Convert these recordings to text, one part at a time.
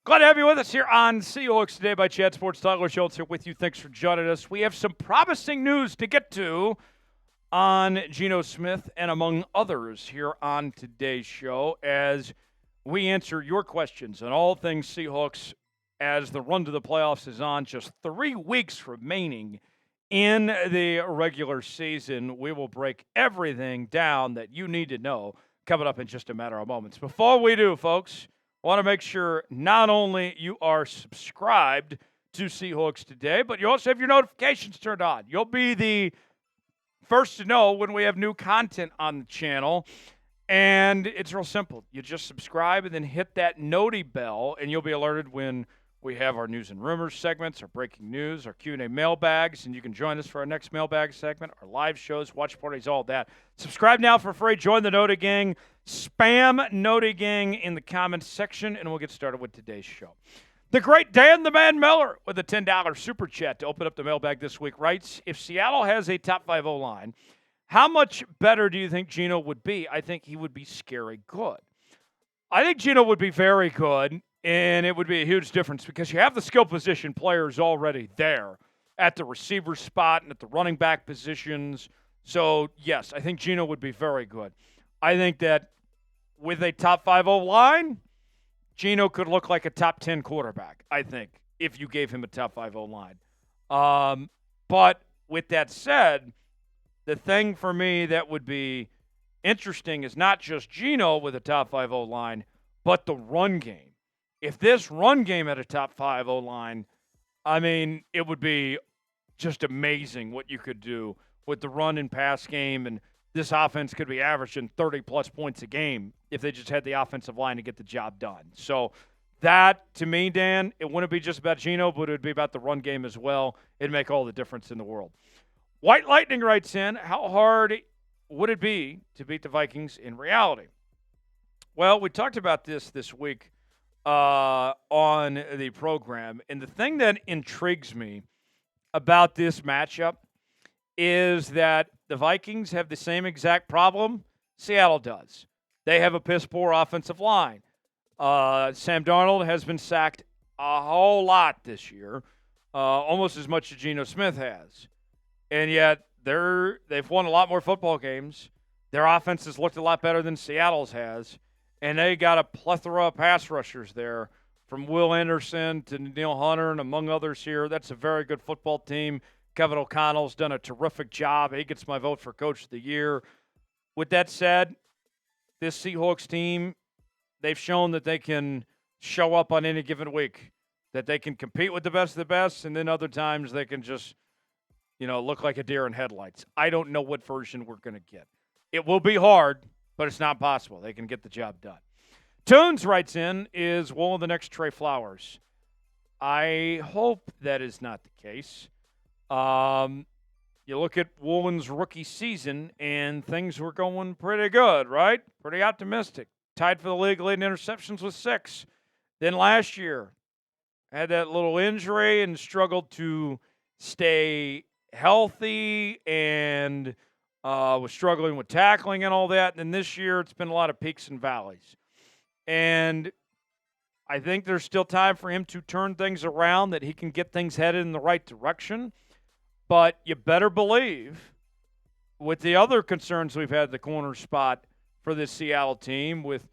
Glad to have you with us here on Seahawks Today by Chad Sports. Tyler Schultz here with you. Thanks for joining us. We have some promising news to get to on Geno Smith and among others here on today's show as we answer your questions on all things Seahawks as the run to the playoffs is on. Just 3 weeks remaining in the regular season. We will break everything down that you need to know coming up in just a matter of moments. Before we do, folks, I want to make sure not only you are subscribed to Seahawks Today, but you also have your notifications turned on. You'll be the first to know when we have new content on the channel. And it's real simple. You just subscribe and then hit that noti bell, and you'll be alerted when we have our news and rumors segments, our breaking news, our Q&A mailbags, and you can join us for our next mailbag segment, our live shows, watch parties, all that. Subscribe now for free. Join the Noti Gang. Spam Noti Gang in the comments section, and we'll get started with today's show. The great Dan the Man Miller with a $10 super chat to open up the mailbag this week writes, if Seattle has a top 5 O-line, how much better do you think Geno would be? I think he would be scary good. I think Geno would be very good, and it would be a huge difference because you have the skill position players already there at the receiver spot and at the running back positions. So, yes, I think Geno would be very good. I think that with a top 5 O-line, Geno could look like a top 10 quarterback, I think, if you gave him a top 5 O-line. But with that said, the thing for me that would be interesting is not just Geno with a top 5 O-line, but the run game. If this run game had a top 5 O-line, I mean, it would be just amazing what you could do with the run and pass game, and this offense could be averaging 30-plus points a game if they just had the offensive line to get the job done. So that, to me, Dan, it wouldn't be just about Geno, but it would be about the run game as well. It'd make all the difference in the world. White Lightning writes in, how hard would it be to beat the Vikings in reality? Well, we talked about this week on the program, and the thing that intrigues me about this matchup is that the Vikings have the same exact problem Seattle does. They have a piss-poor offensive line. Sam Darnold has been sacked a whole lot this year, almost as much as Geno Smith has. And yet they've won a lot more football games. Their offense has looked a lot better than Seattle's has. And they got a plethora of pass rushers there, from Will Anderson to Neil Hunter and among others here. That's a very good football team. Kevin O'Connell's done a terrific job. He gets my vote for Coach of the Year. With that said, this Seahawks team, they've shown that they can show up on any given week, that they can compete with the best of the best, and then other times they can just, look like a deer in headlights. I don't know what version we're going to get. It will be hard, but it's not possible. They can get the job done. Toons writes in, is Woolen the next Trey Flowers? I hope that is not the case. You look at Woolen's rookie season, and things were going pretty good, right? Pretty optimistic. Tied for the league lead in interceptions with 6. Then last year, had that little injury and struggled to stay healthy and was struggling with tackling and all that. And then this year, it's been a lot of peaks and valleys. And I think there's still time for him to turn things around, that he can get things headed in the right direction. But you better believe, with the other concerns we've had at the corner spot for this Seattle team, with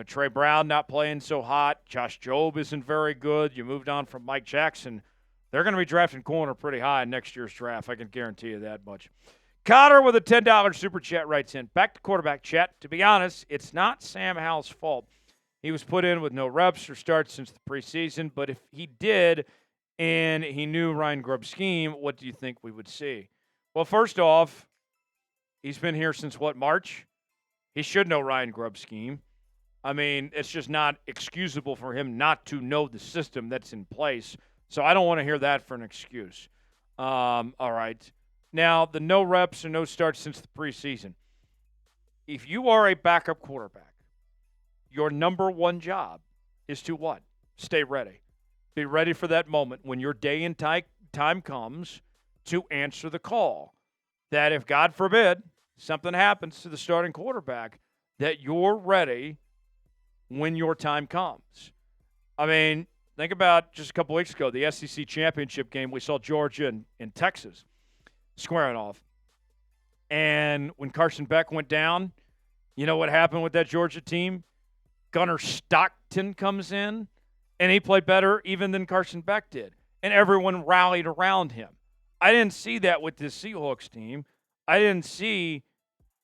Trey Brown not playing so hot, Josh Jobe isn't very good, you moved on from Mike Jackson, they're going to be drafting corner pretty high in next year's draft. I can guarantee you that much. Connor with a $10 super chat writes in, back to quarterback chat. To be honest, it's not Sam Howell's fault. He was put in with no reps or starts since the preseason, but if he did and he knew Ryan Grubb's scheme, what do you think we would see? Well, first off, he's been here since, March? He should know Ryan Grubb's scheme. I mean, it's just not excusable for him not to know the system that's in place. So I don't want to hear that for an excuse. All right. Now, the no reps and no starts since the preseason. If you are a backup quarterback, your number one job is to what? Stay ready. Be ready for that moment when your day and time comes to answer the call. That if, God forbid, something happens to the starting quarterback, that you're ready when your time comes. I mean, think about just a couple weeks ago, the SEC championship game. We saw Georgia and Texas squaring off. And when Carson Beck went down, you know what happened with that Georgia team? Gunnar Stockton comes in, and he played better even than Carson Beck did. And everyone rallied around him. I didn't see that with this Seahawks team. I didn't see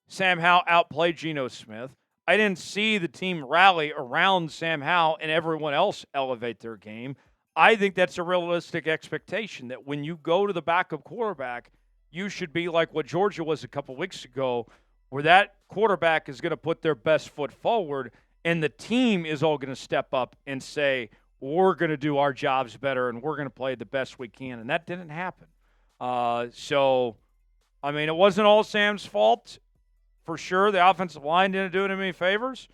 Sam Howell outplay Geno Smith. I didn't see the team rally around Sam Howell and everyone else elevate their game. I think that's a realistic expectation that when you go to the backup quarterback, you should be like what Georgia was a couple weeks ago, where that quarterback is going to put their best foot forward and the team is all going to step up and say, we're going to do our jobs better and we're going to play the best we can. And that didn't happen. It wasn't all Sam's fault. For sure, the offensive line didn't do him any favors,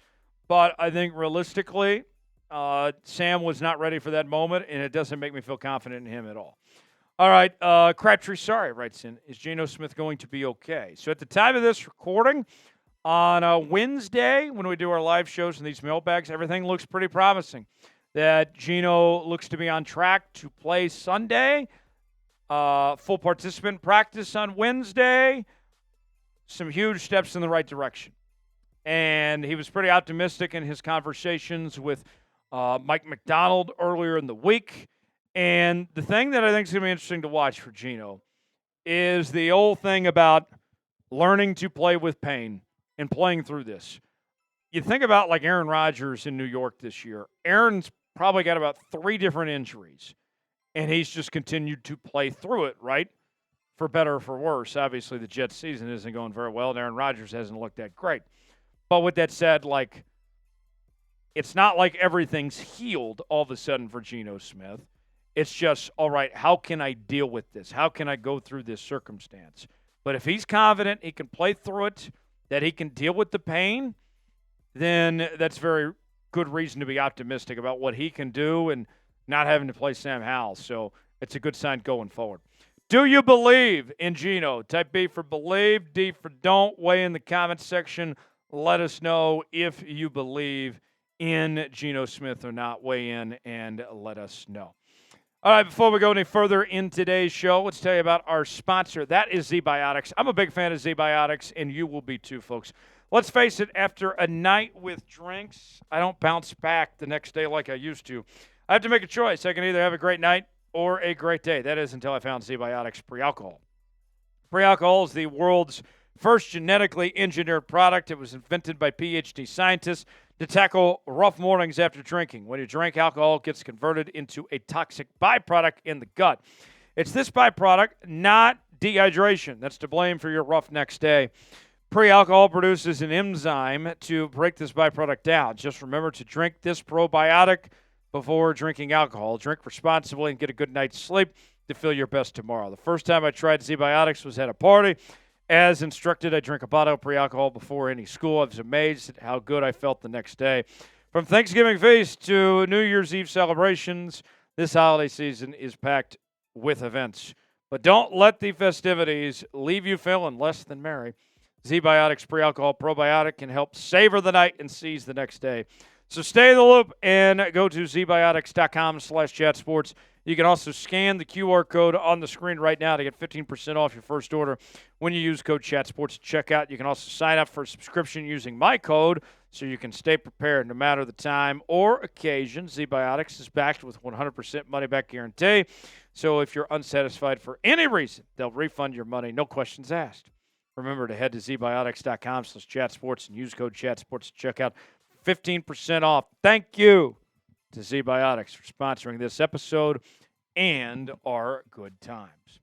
but I think realistically, Sam was not ready for that moment, and it doesn't make me feel confident in him at all. All right, Crabtree Sorry writes in, is Geno Smith going to be okay? So at the time of this recording, on Wednesday, when we do our live shows and these mailbags, everything looks pretty promising. That Geno looks to be on track to play Sunday, full participant practice on Wednesday, some huge steps in the right direction. And he was pretty optimistic in his conversations with Mike McDonald earlier in the week. And the thing that I think is going to be interesting to watch for Geno is the old thing about learning to play with pain and playing through this. You think about like Aaron Rodgers in New York this year. Aaron's probably got about 3 different injuries, and he's just continued to play through it, right? For better or for worse. Obviously, the Jets season isn't going very well, and Aaron Rodgers hasn't looked that great. But with that said, it's not like everything's healed all of a sudden for Geno Smith. It's just, all right, how can I deal with this? How can I go through this circumstance? But if he's confident he can play through it, that he can deal with the pain, then that's very good reason to be optimistic about what he can do and not having to play Sam Howell. So it's a good sign going forward. Do you believe in Geno? Type B for believe, D for don't. Weigh in the comments section. Let us know if you believe in Geno Smith or not. Weigh in and let us know. All right, before we go any further in today's show, let's tell you about our sponsor. That is Zbiotics. I'm a big fan of Zbiotics, and you will be too, folks. Let's face it, after a night with drinks, I don't bounce back the next day like I used to. I have to make a choice. I can either have a great night or a great day. That is until I found Zbiotics pre-alcohol. Pre-alcohol is the world's first genetically engineered product. It was invented by PhD scientists to tackle rough mornings after drinking. When you drink, alcohol gets converted into a toxic byproduct in the gut. It's this byproduct, not dehydration, that's to blame for your rough next day. Pre-alcohol produces an enzyme to break this byproduct down. Just remember to drink this probiotic before drinking alcohol. Drink responsibly and get a good night's sleep to feel your best tomorrow. The first time I tried Zbiotics was at a party. As instructed, I drink a bottle of pre-alcohol before any school. I was amazed at how good I felt the next day. From Thanksgiving feast to New Year's Eve celebrations, this holiday season is packed with events. But don't let the festivities leave you feeling less than merry. Zbiotics pre-alcohol probiotic can help savor the night and seize the next day. So stay in the loop and go to zbiotics.com/chatsports. You can also scan the QR code on the screen right now to get 15% off your first order when you use code ChatSports at checkout. You can also sign up for a subscription using my code so you can stay prepared no matter the time or occasion. Zbiotics is backed with 100% money-back guarantee. So if you're unsatisfied for any reason, they'll refund your money, no questions asked. Remember to head to zbiotics.com/chatsports and use code ChatSports at checkout. 15% off. Thank you to Zbiotics for sponsoring this episode and our good times.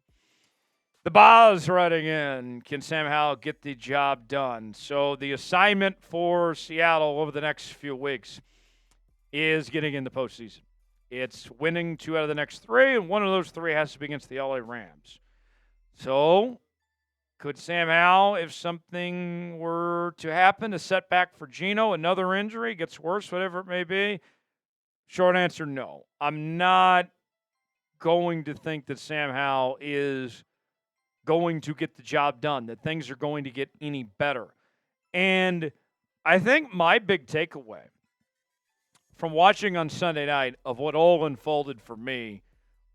The Boz writing in, can Sam Howell get the job done? So the assignment for Seattle over the next few weeks is getting in the postseason. It's winning 2 out of the next 3, and one of those 3 has to be against the LA Rams. So could Sam Howell, if something were to happen, a setback for Geno, another injury, gets worse, whatever it may be? Short answer, no. I'm not going to think that Sam Howell is going to get the job done, that things are going to get any better. And I think my big takeaway from watching on Sunday night of what all unfolded for me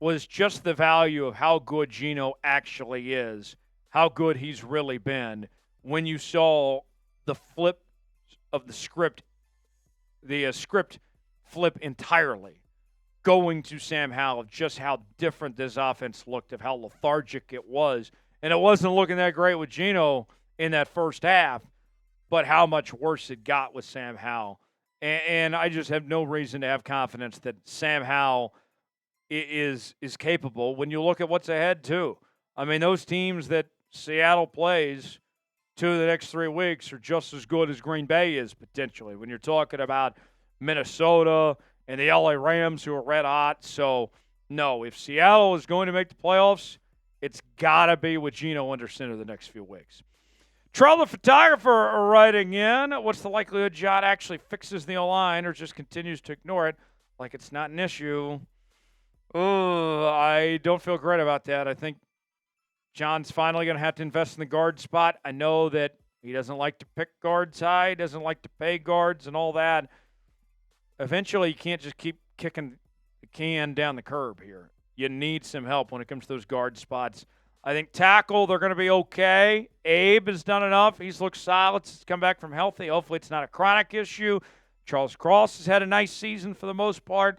was just the value of how good Geno actually is, how good he's really been when you saw the flip of the script flip entirely, going to Sam Howell, of just how different this offense looked, of how lethargic it was. And it wasn't looking that great with Geno in that first half, but how much worse it got with Sam Howell. And I just have no reason to have confidence that Sam Howell is capable when you look at what's ahead, too. I mean, those teams that Seattle plays 2 of the next 3 weeks are just as good as Green Bay is potentially when you're talking about Minnesota and the LA Rams, who are red hot. So, no, if Seattle is going to make the playoffs, it's got to be with Geno under center the next few weeks. Trell the photographer writing in, what's the likelihood John actually fixes the O-line or just continues to ignore it like it's not an issue? Oh, I don't feel great about that. I think John's finally going to have to invest in the guard spot. I know that he doesn't like to pick guards high, doesn't like to pay guards and all that. Eventually, you can't just keep kicking the can down the curb here. You need some help when it comes to those guard spots. I think tackle, they're going to be okay. Abe has done enough. He's looked solid since he's come back from healthy. Hopefully it's not a chronic issue. Charles Cross has had a nice season for the most part.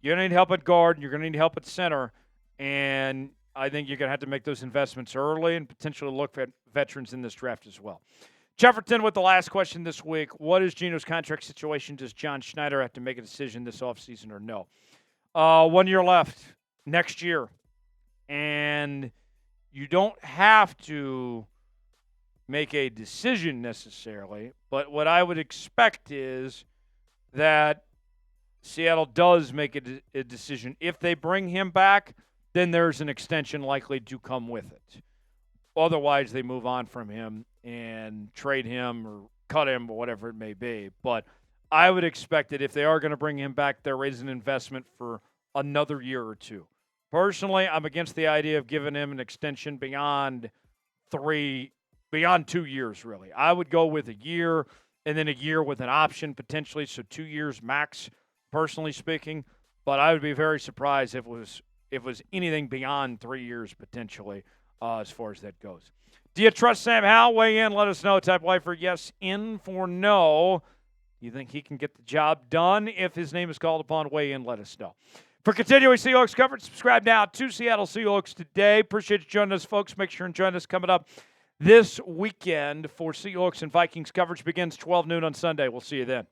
You're going to need help at guard. You're going to need help at center. And I think you're going to have to make those investments early and potentially look at veterans in this draft as well. Jefferton with the last question this week. What is Geno's contract situation? Does John Schneider have to make a decision this offseason or no? 1 year left next year. And you don't have to make a decision necessarily, but what I would expect is that Seattle does make a decision. If they bring him back, then there's an extension likely to come with it. Otherwise, they move on from him and trade him or cut him or whatever it may be. But I would expect that if they are going to bring him back, there is an investment for another year or two. Personally, I'm against the idea of giving him an extension beyond 2 years, really. I would go with a year and then a year with an option potentially, so 2 years max, personally speaking. But I would be very surprised if it was anything beyond 3 years potentially as far as that goes. Do you trust Sam Howell? Weigh in. Let us know. Type Y for yes, in for no. You think he can get the job done? If his name is called upon, weigh in. Let us know. For continuing Seahawks coverage, subscribe now to Seattle Seahawks Today. Appreciate you joining us, folks. Make sure and join us coming up this weekend for Seahawks and Vikings coverage. Begins 12 noon on Sunday. We'll see you then.